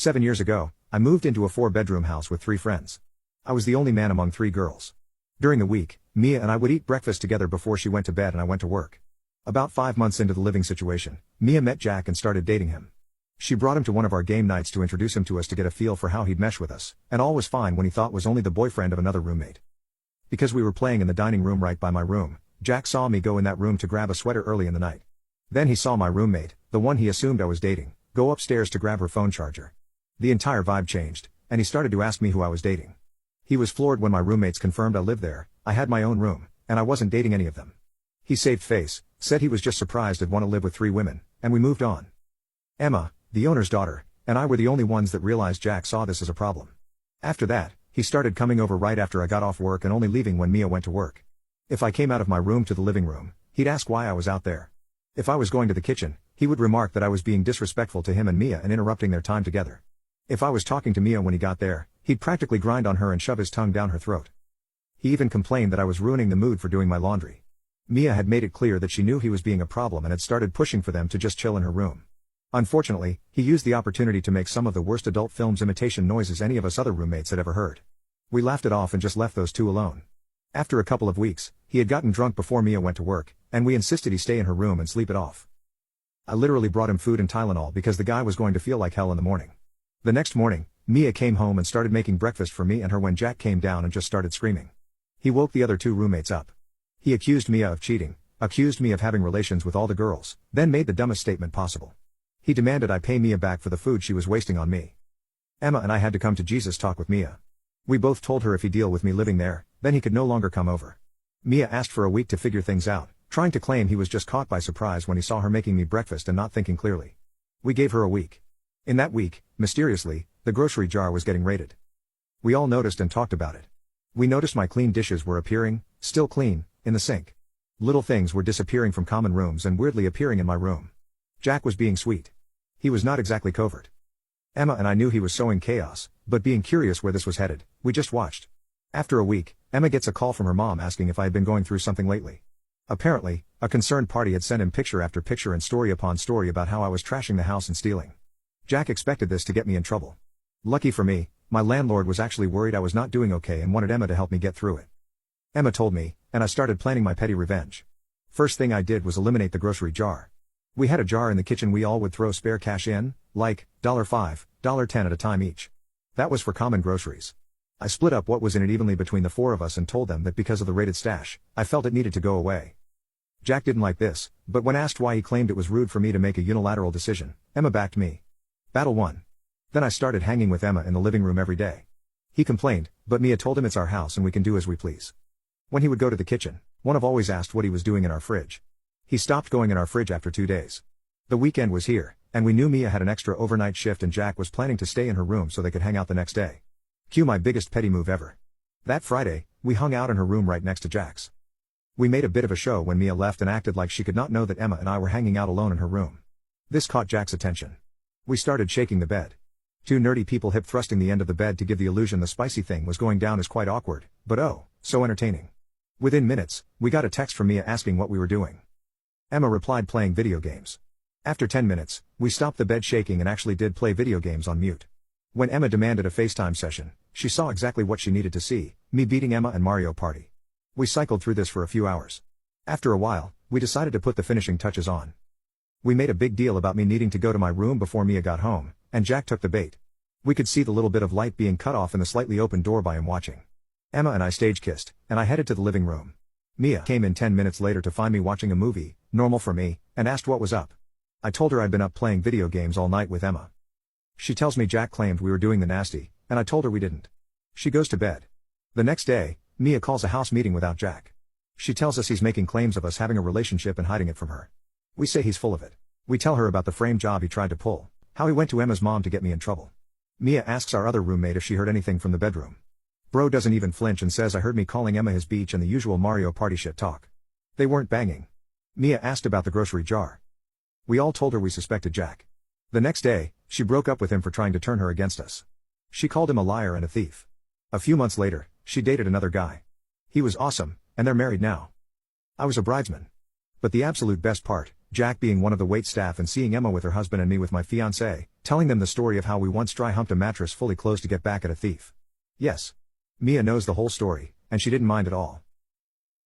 7 years ago, I moved into a 4-bedroom house with 3 friends. I was the only man among 3 girls. During the week, Mia and I would eat breakfast together before she went to bed and I went to work. About 5 months into the living situation, Mia met Jack and started dating him. She brought him to one of our game nights to introduce him to us to get a feel for how he'd mesh with us, and all was fine when he thought was only the boyfriend of another roommate. Because we were playing in the dining room right by my room, Jack saw me go in that room to grab a sweater early in the night. Then he saw my roommate, the one he assumed I was dating, go upstairs to grab her phone charger. The entire vibe changed, and he started to ask me who I was dating. He was floored when my roommates confirmed I lived there. I had my own room, and I wasn't dating any of them. He saved face, said he was just surprised I'd want to live with 3 women, and we moved on. Emma, the owner's daughter, and I were the only ones that realized Jack saw this as a problem. After that, he started coming over right after I got off work and only leaving when Mia went to work. If I came out of my room to the living room, he'd ask why I was out there. If I was going to the kitchen, he would remark that I was being disrespectful to him and Mia and interrupting their time together. If I was talking to Mia when he got there, he'd practically grind on her and shove his tongue down her throat. He even complained that I was ruining the mood for doing my laundry. Mia had made it clear that she knew he was being a problem and had started pushing for them to just chill in her room. Unfortunately, he used the opportunity to make some of the worst adult films imitation noises any of us other roommates had ever heard. We laughed it off and just left those 2 alone. After a couple of weeks, he had gotten drunk before Mia went to work, and we insisted he stay in her room and sleep it off. I literally brought him food and Tylenol because the guy was going to feel like hell in the morning. The next morning, Mia came home and started making breakfast for me and her when Jack came down and just started screaming. He woke the other 2 roommates up. He accused Mia of cheating, accused me of having relations with all the girls, then made the dumbest statement possible. He demanded I pay Mia back for the food she was wasting on me. Emma and I had to come to Jesus talk with Mia. We both told her if he'd deal with me living there, then he could no longer come over. Mia asked for a week to figure things out, trying to claim he was just caught by surprise when he saw her making me breakfast and not thinking clearly. We gave her a week. In that week, mysteriously, the grocery jar was getting raided. We all noticed and talked about it. We noticed my clean dishes were appearing, still clean, in the sink. Little things were disappearing from common rooms and weirdly appearing in my room. Jack was being sweet. He was not exactly covert. Emma and I knew he was sowing chaos, but being curious where this was headed, we just watched. After a week, Emma gets a call from her mom asking if I had been going through something lately. Apparently, a concerned party had sent him picture after picture and story upon story about how I was trashing the house and stealing. Jack expected this to get me in trouble. Lucky for me, my landlord was actually worried I was not doing okay and wanted Emma to help me get through it. Emma told me, and I started planning my petty revenge. First thing I did was eliminate the grocery jar. We had a jar in the kitchen we all would throw spare cash in, like $5, $10 at a time each. That was for common groceries. I split up what was in it evenly between the 4 of us and told them that because of the raided stash, I felt it needed to go away. Jack didn't like this, but when asked why he claimed it was rude for me to make a unilateral decision, Emma backed me. Battle won. Then I started hanging with Emma in the living room every day. He complained, but Mia told him it's our house and we can do as we please. When he would go to the kitchen, one of always asked what he was doing in our fridge. He stopped going in our fridge after 2 days. The weekend was here, and we knew Mia had an extra overnight shift and Jack was planning to stay in her room so they could hang out the next day. Cue my biggest petty move ever. That Friday, we hung out in her room right next to Jack's. We made a bit of a show when Mia left and acted like she could not know that Emma and I were hanging out alone in her room. This caught Jack's attention. We started shaking the bed. 2 nerdy people hip thrusting the end of the bed to give the illusion the spicy thing was going down is quite awkward, but oh, so entertaining. Within minutes, we got a text from Mia asking what we were doing. Emma replied playing video games. After 10 minutes, we stopped the bed shaking and actually did play video games on mute. When Emma demanded a FaceTime session, she saw exactly what she needed to see, me beating Emma and Mario Party. We cycled through this for a few hours. After a while, we decided to put the finishing touches on. We made a big deal about me needing to go to my room before Mia got home, and Jack took the bait. We could see the little bit of light being cut off in the slightly open door by him watching. Emma and I stage kissed, and I headed to the living room. Mia came in 10 minutes later to find me watching a movie, normal for me, and asked what was up. I told her I'd been up playing video games all night with Emma. She tells me Jack claimed we were doing the nasty, and I told her we didn't. She goes to bed. The next day, Mia calls a house meeting without Jack. She tells us he's making claims of us having a relationship and hiding it from her. We say he's full of it. We tell her about the frame job he tried to pull, how he went to Emma's mom to get me in trouble. Mia asks our other roommate if she heard anything from the bedroom. Bro doesn't even flinch and says I heard me calling Emma his beach and the usual Mario Party shit talk. They weren't banging. Mia asked about the grocery jar. We all told her we suspected Jack. The next day, she broke up with him for trying to turn her against us. She called him a liar and a thief. A few months later, she dated another guy. He was awesome, and they're married now. I was a bridesman. But the absolute best part, Jack being one of the wait staff and seeing Emma with her husband and me with my fiancée, telling them the story of how we once dry humped a mattress fully closed to get back at a thief. Yes. Mia knows the whole story, and she didn't mind at all.